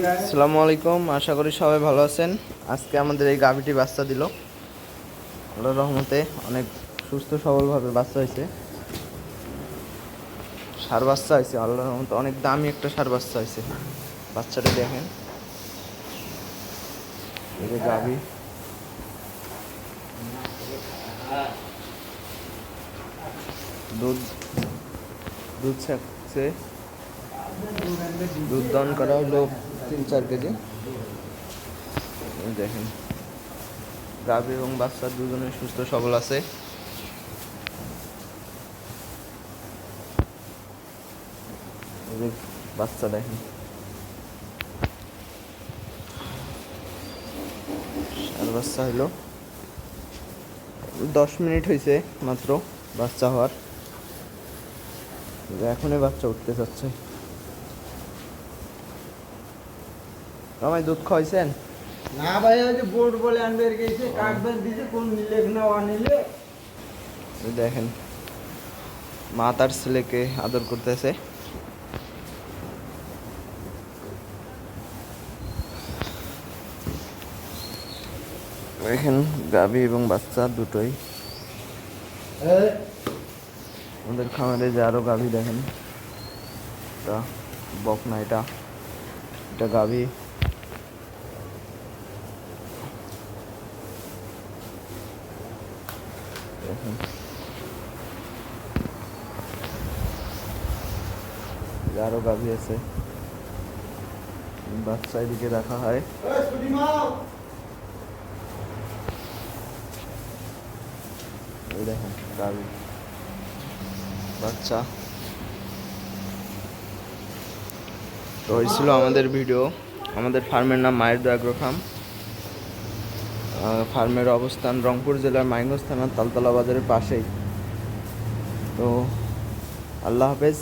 আসসালামু আলাইকুম, আশা করি সবাই ভালো আছেন। আজকে আমাদের এই গাভীটি বাচ্চা দিল, আল্লাহর রহমতে অনেক সুস্থ সবলভাবে বাচ্চা হয়েছে। ষাঁড় বাচ্চা হয়েছে, আল্লাহর রহমতে অনেক দামি একটা ষাঁড় বাচ্চা হয়েছে। বাচ্চাটা দেখেন, এই যে গাভী, দুধ দুধ ছাড়ছে, দুধ দান করা হলো 3-4 কেজি। দেখেন, গাভী এবং বাচ্চা দুজনে সুস্থ সবল আছে। বাচ্চা দেখেন, ষাঁড় বাচ্চা হইলো 10 মিনিট হয়েছে মাত্র বাচ্চা হওয়ার। এখনই বাচ্চা উঠতে চাচ্ছে। আমায় দুধ খাওয়াইছেন? না ভাই, ওই যে বোর্ড বলে আনবে গেছে, কাগজ দিতে কোন নিলে না আনিলে। দেখেন, মা তার ছেলেকে আদর করতেছে। দেখেন, গাভী এবং বাচ্চা দুটোই। আমাদের খামারে যে আরো গাভী দেখেন, এটা বকনা, এটা গাভী। দেখেন, আরো গাভী আছে, বাচ্চা এদিকে রাখা হয়। এই দেখেন গাভী, বাচ্চা। তো হয়েছিল আমাদের ভিডিও। আমাদের ফার্মের নাম মায়ের দোয়া এগ্রো ফার্ম। ফার্মের অবস্থান রংপুর জেলার মাইনগঞ্জ থানার তালতলা বাজারের পাশেই। তো আল্লাহ হাফেজ।